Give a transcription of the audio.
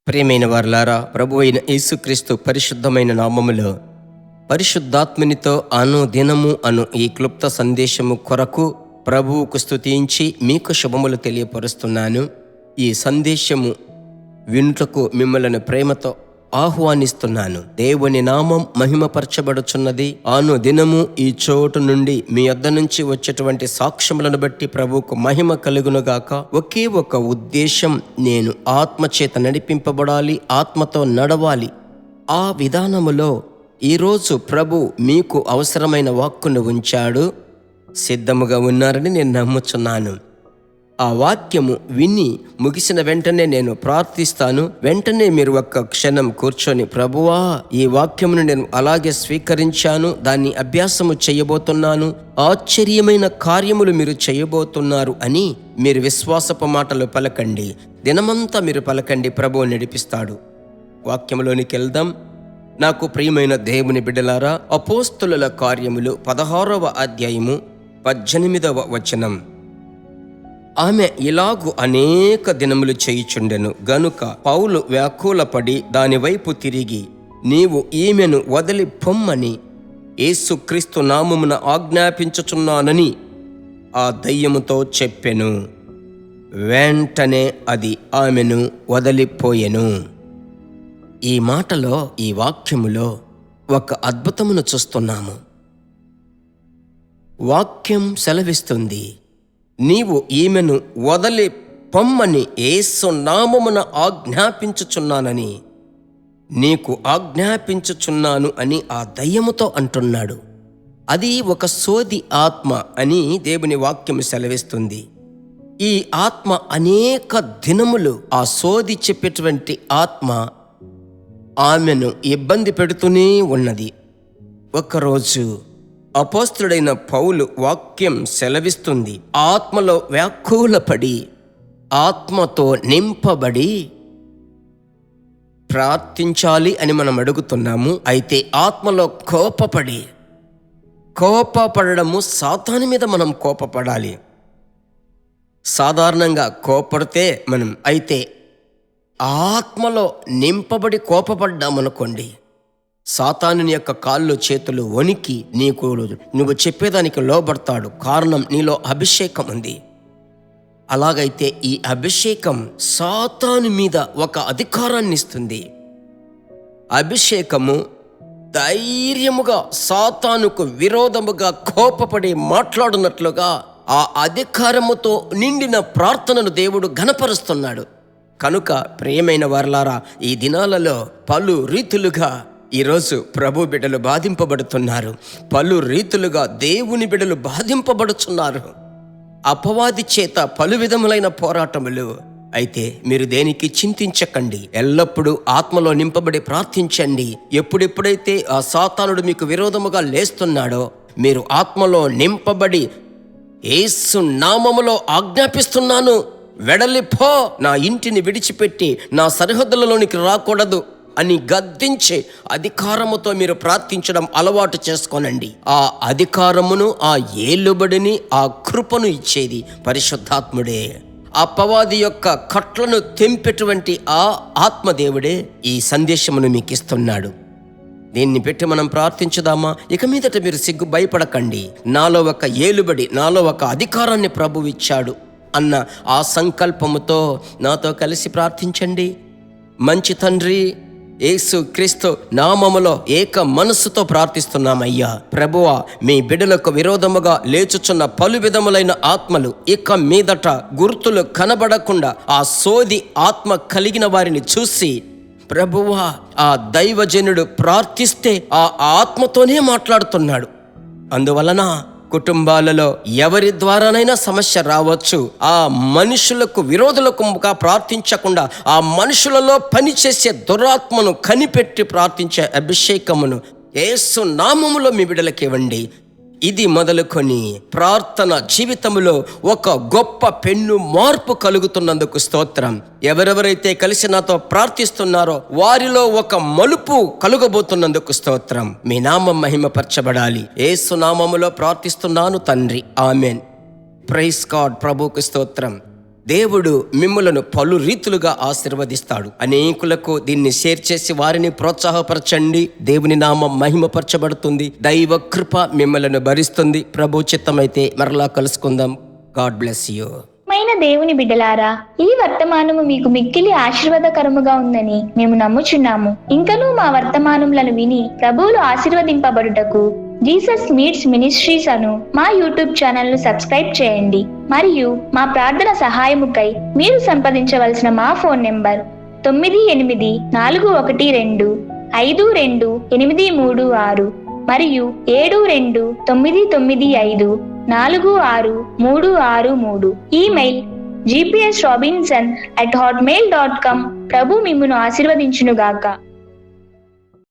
ప్రియమైన వారలారా, ప్రభు అయిన యేసుక్రీస్తు పరిశుద్ధమైన నామములో పరిశుద్ధాత్మనితో అనుదినము ఈ క్లుప్త సందేశము కొరకు ప్రభువుకు స్తుతించి మీకు శుభములు తెలియపరుస్తున్నాను. ఈ సందేశము వినుటకు మిమ్మల్ని ప్రేమతో ఆహ్వానిస్తున్నాను. దేవుని నామం మహిమపరచబడుచున్నది. అనుదినము ఈ చోటు నుండి మీ యొద్ద నుంచి వచ్చేటువంటి సాక్ష్యములను బట్టి ప్రభువుకు మహిమ కలుగునుగాక. ఒకే ఒక ఉద్దేశం, నేను ఆత్మచేత నడిపింపబడాలి, ఆత్మతో నడవాలి. ఆ విధానములో ఈరోజు ప్రభు మీకు అవసరమైన వాక్కును ఉంచాడు. సిద్ధముగా ఉన్నారని నేను నమ్ముచున్నాను. ఆ వాక్యము విని ముగిసిన వెంటనే నేను ప్రార్థిస్తాను. వెంటనే మీరు ఒక్క క్షణం కూర్చొని, ప్రభువా, ఈ వాక్యమును నేను అలాగే స్వీకరించాను, దాన్ని అభ్యాసము చేయబోతున్నాను, ఆశ్చర్యమైన కార్యములు మీరు చేయబోతున్నారు అని మీరు విశ్వాసపు మాటలు పలకండి. దినమంతా మీరు పలకండి, ప్రభువు నడిపిస్తాడు. వాక్యములోనికి వెళ్దాం. నాకు ప్రియమైన దేవుని బిడ్డలారా, అపోస్తులుల కార్యములు 16వ అధ్యాయము 18వ వచనం. ఆమె ఇలాగు అనేక దినములు చేయుచుండెను గనుక పౌలు వ్యాకులపడి దానివైపు తిరిగి, నీవు ఈమెను వదిలి పొమ్మని యేసుక్రీస్తు నామమున ఆజ్ఞాపించుచున్నానని ఆ దయ్యముతో చెప్పెను. వెంటనే అది ఆమెను వదిలిపోయెను. ఈ మాటలో, ఈ వాక్యములో ఒక అద్భుతమును చూస్తున్నాము. వాక్యం సెలవిస్తుంది, నీవు ఈమెను వదిలి పొమ్మని యేసు నామమున ఆజ్ఞాపించుచున్నానని, నీకు ఆజ్ఞాపించుచున్నాను అని ఆ దయ్యముతో అంటున్నాడు. అది ఒక సోది ఆత్మ అని దేవుని వాక్యం సెలవిస్తుంది. ఈ ఆత్మ అనేక దినములు, ఆ సోది చెప్పేటువంటి ఆత్మ ఆమెను ఇబ్బంది పెడుతూనే ఉన్నది. ఒకరోజు అపోస్తుడైన పౌలు వాక్యం సెలవిస్తుంది, ఆత్మలో వ్యాకులపడి, ఆత్మతో నింపబడి ప్రార్థించాలి అని మనం అడుగుతున్నాము. అయితే ఆత్మలో కోపపడము, సాతాను మీద మనం కోపపడాలి. సాధారణంగా కోపడితే మనం, అయితే ఆత్మలో నింపబడి కోపపడ్డామనుకోండి, సాతానుని యొక్క కాళ్ళు చేతులు వణికి నువ్వు చెప్పేదానికి లోబడతాడు. కారణం, నీలో అభిషేకం ఉంది. అలాగైతే ఈ అభిషేకం సాతాను మీద ఒక అధికారాన్ని ఇస్తుంది. అభిషేకము ధైర్యముగా సాతానుకు విరోధముగా కోపపడి మాట్లాడునట్లుగా ఆ అధికారముతో నిండిన ప్రార్థనను దేవుడు ఘనపరుస్తున్నాడు. కనుక ప్రియమైన వారలారా, ఈ దినాలలో పలు రీతులుగా ఈరోజు ప్రభు బిడ్డలు బాధింపబడుతున్నారు. పలు రీతులుగా దేవుని బిడ్డలు బాధింపబడుతున్నారు. అపవాది చేత పలు విధములైన పోరాటములు. అయితే మీరు దేనికి చింతించకండి, ఎల్లప్పుడూ ఆత్మలో నింపబడి ప్రార్థించండి. ఎప్పుడెప్పుడైతే ఆ సాతానుడు మీకు విరోధముగా లేస్తున్నాడో, మీరు ఆత్మలో నింపబడి యేసు నామములో ఆజ్ఞాపిస్తున్నాను, వెడలిపో, నా ఇంటిని విడిచిపెట్టి నా సరిహద్దులలోనికి రాకూడదు అని గద్దించే అధికారముతో మీరు ప్రార్థించడం అలవాటు చేసుకోనండి. ఆ అధికారమును, ఆ ఏలుబడిని, ఆ కృపను ఇచ్చేది పరిశుద్ధాత్ముడే. అపవాది యొక్క కట్లను తెంపేటువంటి ఆ ఆత్మదేవుడే ఈ సందేశమును మీకు ఇస్తున్నాడు. దీన్ని పెట్టి మనం ప్రార్థించుదామా? ఇక మీదట మీరు భయపడకండి. నాలో ఒక ఏలుబడి, నాలో ఒక అధికారాన్ని ప్రభువు ఇచ్చాడు అన్న ఆ సంకల్పముతో నాతో కలిసి ప్రార్థించండి. మంచి తండ్రి, యేసు క్రీస్తు నామములో ఏక మనస్సుతో ప్రార్థిస్తున్నామయ్యా. ప్రభువా, మీ బిడ్డలకు విరోధముగా లేచుచున్న పలు విధములైన ఆత్మలు ఇక మీదట గుర్తులు కనబడకుండా ఆ సోది ఆత్మ కలిగిన వారిని చూసి, ప్రభువా, ఆ దైవజనుడు ప్రార్థిస్తే ఆ ఆత్మతోనే మాట్లాడుతున్నాడు. అందువలన కుటుంబాలలో ఎవరి ద్వారానైనా సమస్య రావచ్చు. ఆ మనుషులకు విరోధులకు ప్రార్థించకుండా ఆ మనుషులలో పనిచేసే దురాత్మను కనిపెట్టి ప్రార్థించే అభిషేకమును యేసు నామములో మీ బిడ్డలకు ఇవ్వండి. ఇది మొదలుకొని ప్రార్థన జీవితంలో ఒక గొప్ప పెన్ను మార్పు కలుగుతున్నందుకు స్తోత్రం. ఎవరెవరైతే కలిసి నాతో ప్రార్థిస్తున్నారో వారిలో ఒక మలుపు కలుగబోతున్నందుకు స్తోత్రం. మీ నామం మహిమపరచబడాలి. యేసు నామములో ప్రార్థిస్తున్నాను తండ్రి, ఆమెన్. Praise God. ప్రభువుకు స్తోత్రం. దేవుడు మిమ్మలను పలు రీతులుగా ఆశీర్వదిస్తాడు. అనేకులకు దీన్ని షేర్ చేసి వారిని ప్రోత్సాహపరచండి. దేవుని నామం మహిమపరచబడుతుంది. దైవ కృప మిమ్మలను భరిస్తుంది. ప్రభు చిత్తమైతే మరలా కలుసుకుందాం. God bless you. దేవుని బిడ్డలారా, ఈ వర్తమానము మీకు మిక్కిలి ఆశీర్వాదకరముగా ఉందని మేము నమ్ముచున్నాము. ఇంకనూ మా వర్తమానములను విని ప్రభువులు ఆశీర్వదింపబడుటకు జీసస్ మీట్స్ మినిస్ట్రీస్ అను మా యూట్యూబ్ ఛానల్ ను సబ్స్క్రైబ్ చేయండి. మరియు మా ప్రార్థన సహాయముకై మీరు సంప్రదించవలసిన మా ఫోన్ నెంబర్ 9841425286 మరియు 72954636. Email gpsrobinson@hotmail.com. ప్రభు మిమ్మును ఆశీర్వదించునుగాక.